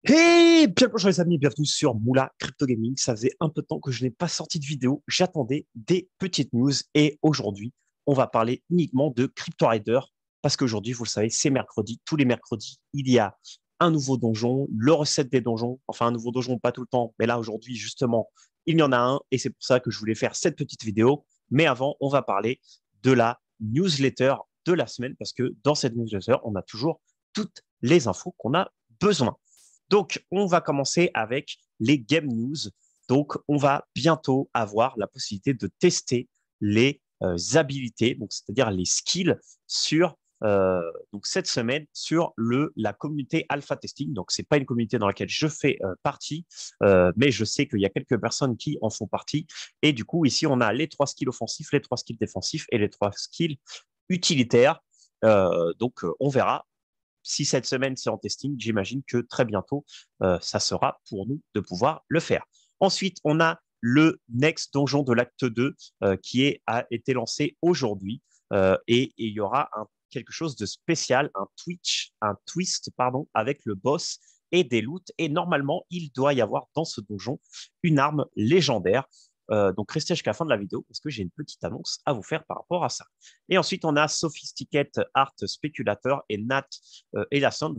Hey, bien bonjour les amis, bienvenue sur Moula Crypto Gaming. Ça faisait un peu de temps que je n'ai pas sorti de vidéo. J'attendais des petites news et aujourd'hui, on va parler uniquement de Crypto Rider parce qu'aujourd'hui, vous le savez, c'est mercredi. Tous les mercredis, il y a un nouveau donjon, le recette des donjons. Enfin, un nouveau donjon, pas tout le temps, mais là, aujourd'hui, justement, il y en a un et c'est pour ça que je voulais faire cette petite vidéo. Mais avant, on va parler de la newsletter de la semaine parce que dans cette newsletter, on a toujours toutes les infos qu'on a besoin. Donc, on va commencer avec les game news. Donc, on va bientôt avoir la possibilité de tester les habilités, donc c'est-à-dire les skills sur donc cette semaine sur la communauté alpha testing. Donc, c'est pas une communauté dans laquelle je fais partie, mais je sais qu'il y a quelques personnes qui en font partie. Et du coup, ici, on a les trois skills offensifs, les trois skills défensifs et les trois skills utilitaires. Donc, on verra si cette semaine c'est en testing, j'imagine que très bientôt, ça sera pour nous de pouvoir le faire. Ensuite, on a le Next Donjon de l'acte 2 a été lancé aujourd'hui et il y aura quelque chose de spécial, un twist, pardon, avec le boss et des loots. Et normalement, il doit y avoir dans ce donjon une arme légendaire. Donc, restez jusqu'à la fin de la vidéo parce que j'ai une petite annonce à vous faire par rapport à ça. Et ensuite, on a Sophisticate Art Speculator et Nat Elason.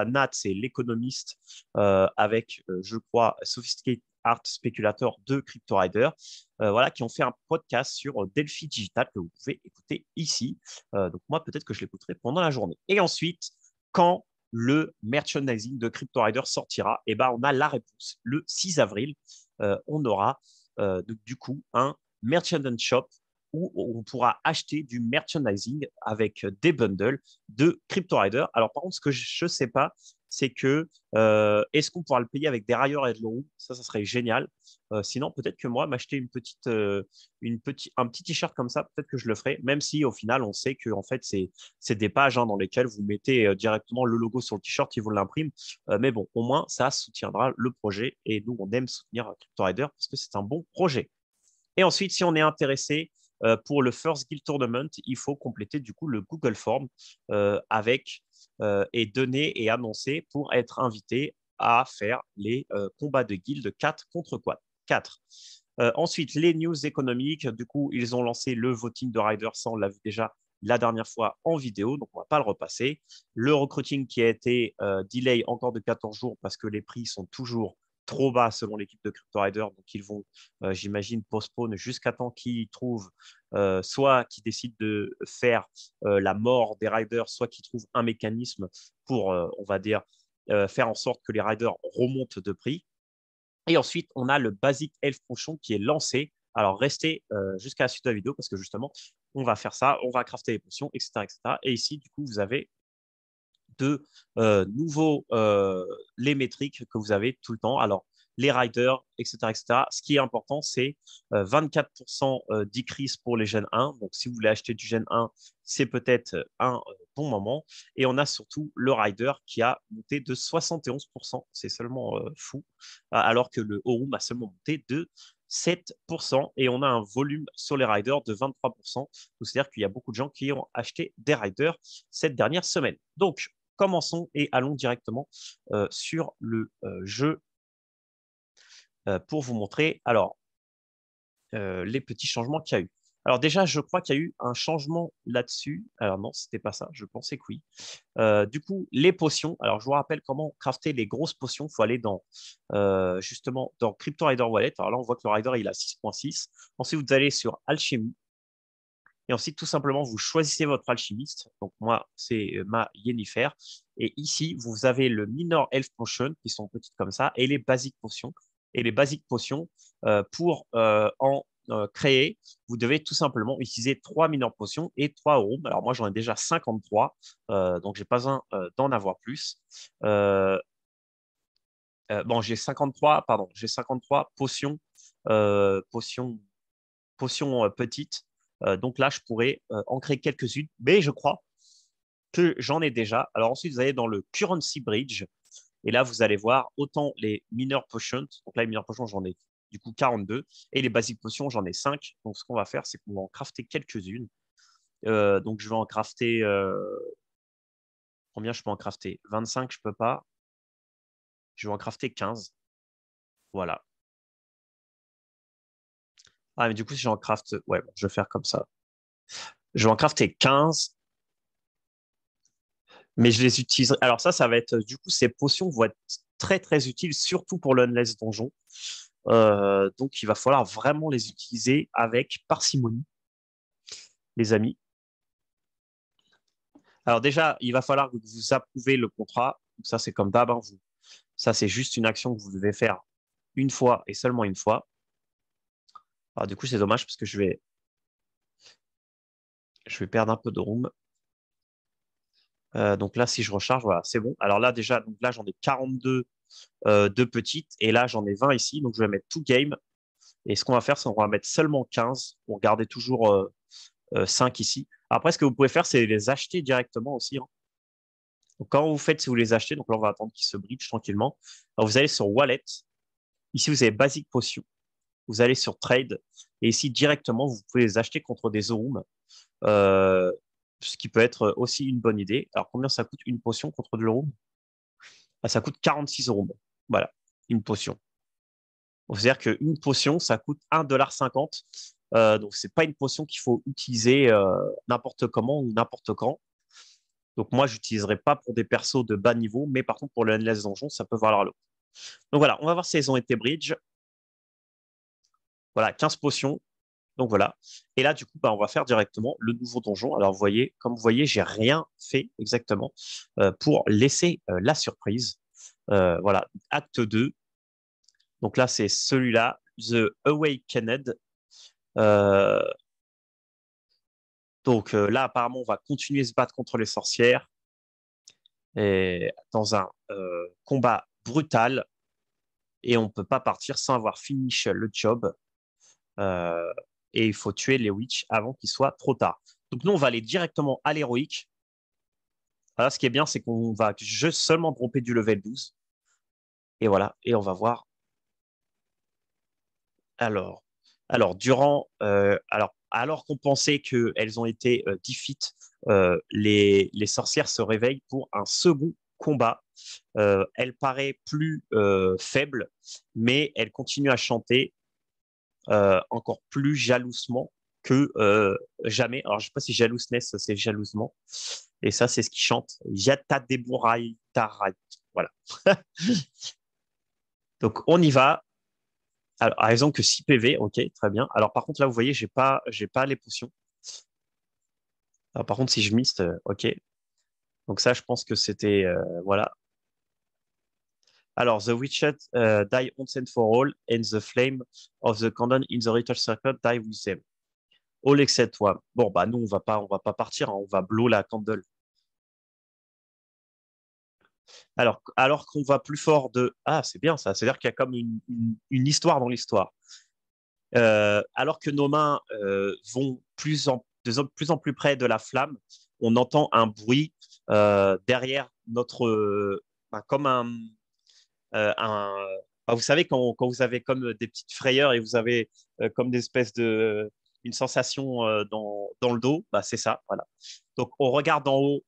Nat, c'est l'économiste avec, je crois, Sophisticate Art Speculator de Crypto Rider, voilà, qui ont fait un podcast sur Delphi Digital que vous pouvez écouter ici. Donc moi, peut-être que je l'écouterai pendant la journée. Et ensuite, quand le merchandising de Crypto Rider sortira, eh ben, on a la réponse. Le 6 avril, on aura du coup un merchandise shop où on pourra acheter du merchandising avec des bundles de Crypto Rider. Alors, par contre, ce que je ne sais pas, c'est que est-ce qu'on pourra le payer avec des railleurs et de l'euro? Ça serait génial. Sinon, peut-être que moi, m'acheter un petit t-shirt comme ça, peut-être que je le ferai, même si au final, on sait que en fait, c'est des pages dans lesquelles vous mettez directement le logo sur le t-shirt, ils vous l'impriment. Mais bon, au moins, ça soutiendra le projet et nous, on aime soutenir Crypto Rider parce que c'est un bon projet. Et ensuite, si on est intéressé pour le First Guild Tournament, il faut compléter du coup le Google Form avec et donner et annoncer pour être invité à faire les combats de guild 4 contre 4. Ensuite, les news économiques. Du coup, ils ont lancé le voting de Riders. Ça, on l'a vu déjà la dernière fois en vidéo, donc on ne va pas le repasser. Le recruiting qui a été delay encore de 14 jours parce que les prix sont toujours trop bas selon l'équipe de Crypto Rider. Donc, ils vont, j'imagine, postpone jusqu'à temps qu'ils trouvent, soit qu'ils décident de faire la mort des riders, soit qu'ils trouvent un mécanisme pour, on va dire, faire en sorte que les riders remontent de prix. Et ensuite, on a le Basic Elf Potion qui est lancé. Alors, restez jusqu'à la suite de la vidéo parce que justement, on va faire ça, on va crafter les potions, etc., etc. Et ici, du coup, vous avez de nouveaux les métriques que vous avez tout le temps. Alors, les riders, etc., etc. Ce qui est important, c'est 24% decrease pour les Gen 1. Donc, si vous voulez acheter du Gen 1, c'est peut-être un bon moment. Et on a surtout le rider qui a monté de 71%. C'est seulement fou. Alors que le Orum a seulement monté de 7%. Et on a un volume sur les riders de 23%. C'est-à-dire qu'il y a beaucoup de gens qui ont acheté des riders cette dernière semaine. Donc, commençons et allons directement sur le jeu pour vous montrer les petits changements qu'il y a eu. Alors déjà, je crois qu'il y a eu un changement là-dessus. Alors non, c'était pas ça. Je pensais que oui. Du coup, les potions. Alors je vous rappelle comment crafter les grosses potions. Il faut aller justement dans Crypto Rider Wallet. Alors là, on voit que le Rider il a 6.6. Ensuite, vous allez sur Alchimie. Et ensuite, tout simplement, vous choisissez votre alchimiste. Donc, moi, c'est ma Yennefer. Et ici, vous avez le Minor Elf Potion, qui sont petites comme ça, et les Basic Potions. Et les Basic Potions, pour en créer, vous devez tout simplement utiliser 3 Minor Potions et 3 Euros. Alors, moi, j'en ai déjà 53, donc j'ai pas besoin d'en avoir plus. Euh, bon, j'ai 53 potions, potions petites. Donc là, je pourrais en créer quelques-unes, mais je crois que j'en ai déjà. Alors ensuite, vous allez dans le Currency Bridge, et là, vous allez voir autant les Minor Potions. Donc là, les Minor Potions, j'en ai du coup 42, et les Basic Potions, j'en ai 5. Donc ce qu'on va faire, c'est qu'on va en crafter quelques-unes. Donc je vais en crafter. Combien je peux en crafter? 25, je peux pas. Je vais en crafter 15. Voilà. Ah, mais du coup, si j'en craft... Ouais, bon, je vais faire comme ça. Je vais en crafter 15, mais je les utiliserai... Alors ça va être... Du coup, ces potions vont être très, très utiles, surtout pour l'Unless Donjon. Donc, il va falloir vraiment les utiliser avec parcimonie, les amis. Alors déjà, il va falloir que vous approuvez le contrat. Donc ça, c'est comme d'hab, hein, ça, c'est juste une action que vous devez faire une fois et seulement une fois. Alors du coup, c'est dommage parce que je vais perdre un peu de room. Donc là, si je recharge, voilà, c'est bon. Alors là, déjà, donc là, j'en ai 42 de petites et là, j'en ai 20 ici. Donc je vais mettre tout game. Et ce qu'on va faire, c'est qu'on va mettre seulement 15 pour garder toujours 5 ici. Après, ce que vous pouvez faire, c'est les acheter directement aussi, hein. Donc, quand vous faites, si vous les achetez, donc là, on va attendre qu'ils se bridge tranquillement. Alors, vous allez sur Wallet. Ici, vous avez Basic Potion. Vous allez sur Trade. Et ici, directement, vous pouvez les acheter contre des Zoom. Euh, Ce qui peut être aussi une bonne idée. Alors, combien ça coûte une potion contre de l'euro? Ah, ça coûte 46 euros. Voilà, une potion. C'est-à-dire qu'une potion, ça coûte 1,50 $. Donc, ce n'est pas une potion qu'il faut utiliser n'importe comment ou n'importe quand. Donc, moi, je n'utiliserai pas pour des persos de bas niveau, mais par contre, pour le Endless Donjon, ça peut valoir le coup. Donc, voilà, on va voir si elles ont été bridge. Voilà, 15 potions. Donc voilà. Et là, du coup, bah, on va faire directement le nouveau donjon. Alors, vous voyez, comme vous voyez, j'ai rien fait exactement pour laisser la surprise. Voilà, acte 2. Donc là, c'est celui-là, The Awakened. Euh, donc là, apparemment, on va continuer à se battre contre les sorcières et dans un combat brutal. Et on ne peut pas partir sans avoir fini le job. Euh, et il faut tuer les witches avant qu'il soit trop tard. Donc nous, on va aller directement à l'héroïque. Voilà, ce qui est bien, c'est qu'on va juste seulement dropper du level 12. Et voilà, et on va voir. Alors, alors qu'on pensait qu'elles ont été defeat, les sorcières se réveillent pour un second combat. Elle paraît plus faible, mais elle continue à chanter encore plus jalousement que jamais. Alors, je ne sais pas si jalousness, c'est jalousement. Et ça, c'est ce qui chante. Yata Deburai Tarai. Voilà. Donc, on y va. Alors, par exemple que 6 PV, ok, très bien. Alors, par contre, là, vous voyez, j'ai pas les potions. Alors, par contre, si je miste, ok. Donc, ça, je pense que c'était, voilà. Alors, the witched die once and for all, and the flame of the candle in the ritual circle die with them. All except one. Bon, bah, nous, on va pas partir, hein, on va blow la candle. Alors qu'on va plus fort de... Ah, c'est bien ça. C'est-à-dire qu'il y a comme une histoire dans l'histoire. Alors que nos mains vont plus en plus près de la flamme, on entend un bruit derrière notre... ben, comme ben, vous savez, quand vous avez comme des petites frayeurs et vous avez comme des espèces de... une sensation dans le dos, bah, c'est ça. Voilà. Donc, on regarde en haut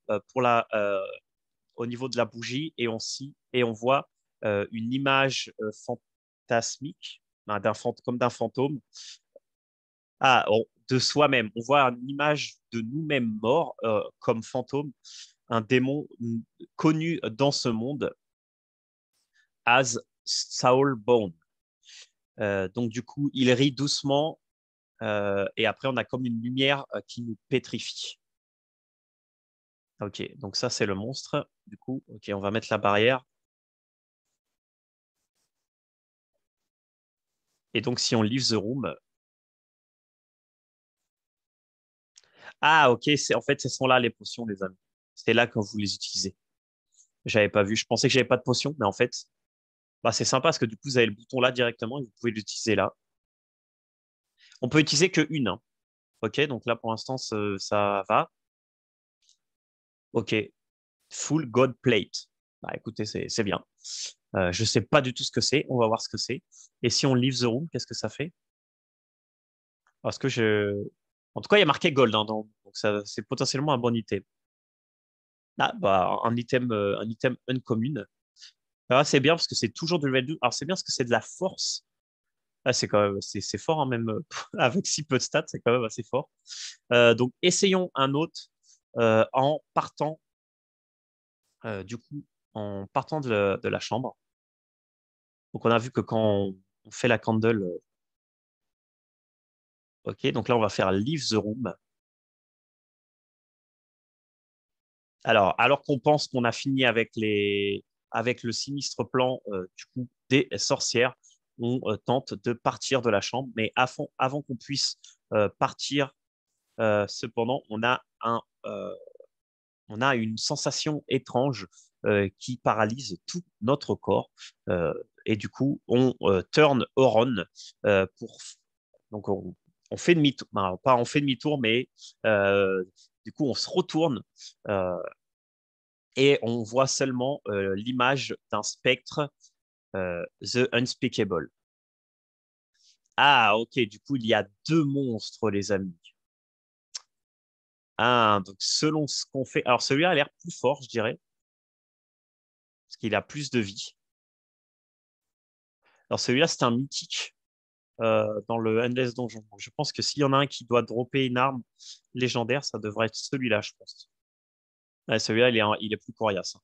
au niveau de la bougie et on voit une image fantasmique, hein, comme d'un fantôme, de soi-même. On voit une image de nous-mêmes morts comme fantôme, un démon connu dans ce monde as Saul Bone. Donc du coup, il rit doucement et après on a comme une lumière qui nous pétrifie. Ok, donc ça c'est le monstre. Du coup, ok, on va mettre la barrière. Et donc si on leave the room, ah, ok, en fait, ce sont là les potions, les amis. C'est là que vous les utilisez. J'avais pas vu. Je pensais que j'avais pas de potions, mais en fait, bah, c'est sympa parce que du coup, vous avez le bouton là directement et vous pouvez l'utiliser là. On peut utiliser que une, hein. Ok, donc là, pour l'instant, ça va. Ok, full God plate. Bah, écoutez, c'est bien. Je sais pas du tout ce que c'est. On va voir ce que c'est. Et si on leave the room, qu'est-ce que ça fait? Parce que en tout cas, il y a marqué gold, hein, donc ça, c'est potentiellement un bon item. Ah, bah, un item uncommon. Alors, c'est bien parce que c'est toujours du level 12. Alors, c'est bien parce que c'est de la force. Ah, c'est quand même, c'est fort, hein, même avec si peu de stats, c'est quand même assez fort. Donc, essayons un autre en partant, du coup, en partant de la chambre. Donc, on a vu que quand on fait la candle, ok, donc là, on va faire Leave the room. Alors qu'on pense qu'on a fini avec avec le sinistre plan, du coup, des sorcières, on tente de partir de la chambre, mais avant qu'on puisse partir, cependant, on a une sensation étrange qui paralyse tout notre corps. Et du coup, on turn Oron pour. Donc, on fait demi-tour. Ben, pas on fait demi-tour, mais euh, du coup, on se retourne et on voit seulement l'image d'un spectre, The Unspeakable. Ah, ok, du coup, il y a deux monstres, les amis. Ah, donc selon ce qu'on fait. Alors, celui-là a l'air plus fort, je dirais, parce qu'il a plus de vie. Alors, celui-là, c'est un mythique dans le Endless Donjon. Donc, je pense que s'il y en a un qui doit dropper une arme légendaire, ça devrait être celui-là, je pense. Ouais, celui-là, il est plus coriace, hein.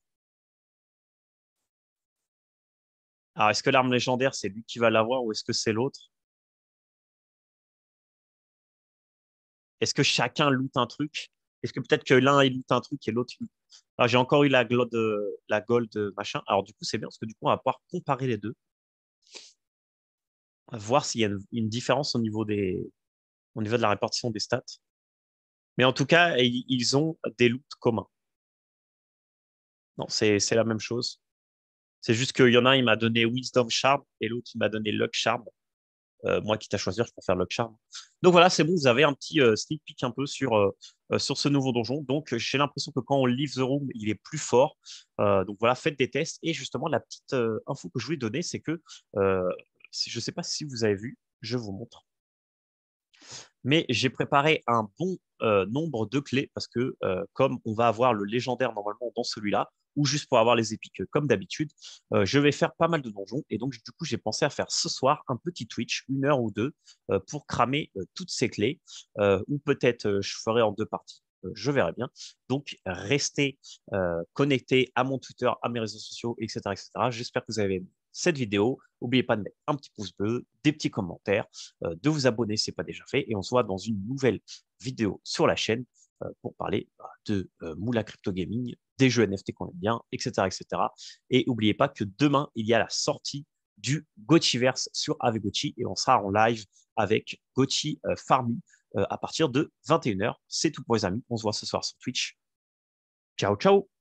Alors, est-ce que l'arme légendaire, c'est lui qui va l'avoir ou est-ce que c'est l'autre? Est-ce que chacun loot un truc? Est-ce que peut-être que l'un il loot un truc et l'autre. Alors, j'ai encore eu la gold machin. Alors, du coup, c'est bien parce que du coup, on va pouvoir comparer les deux, voir s'il y a une différence au niveau de la répartition des stats. Mais en tout cas, ils ont des loots communs. Non, c'est la même chose. C'est juste qu'il y en a un, il m'a donné Wisdom Charm et l'autre, il m'a donné Luck Charm. Moi, quitte à choisir, je préfère Luck Charm. Donc voilà, c'est bon, vous avez un petit sneak peek un peu sur ce nouveau donjon. Donc, j'ai l'impression que quand on leave the room, il est plus fort. Donc voilà, faites des tests. Et justement, la petite info que je voulais donner, c'est que euh, je ne sais pas si vous avez vu, je vous montre. Mais j'ai préparé un bon nombre de clés parce que comme on va avoir le légendaire normalement dans celui-là, ou juste pour avoir les épiques comme d'habitude, je vais faire pas mal de donjons. Et donc, du coup, j'ai pensé à faire ce soir un petit Twitch, une heure ou deux, pour cramer toutes ces clés. Ou peut-être je ferai en deux parties. Je verrai bien. Donc, restez connectés à mon Twitter, à mes réseaux sociaux, etc., etc. J'espère que vous avez aimé cette vidéo. N'oubliez pas de mettre un petit pouce bleu, des petits commentaires, de vous abonner si ce n'est pas déjà fait. Et on se voit dans une nouvelle vidéo sur la chaîne pour parler de Moula Crypto Gaming, des jeux NFT qu'on aime bien, etc., etc. Et n'oubliez pas que demain, il y a la sortie du Gochiverse sur Avegochi et on sera en live avec Gochi Farmy à partir de 21h. C'est tout pour les amis. On se voit ce soir sur Twitch. Ciao, ciao!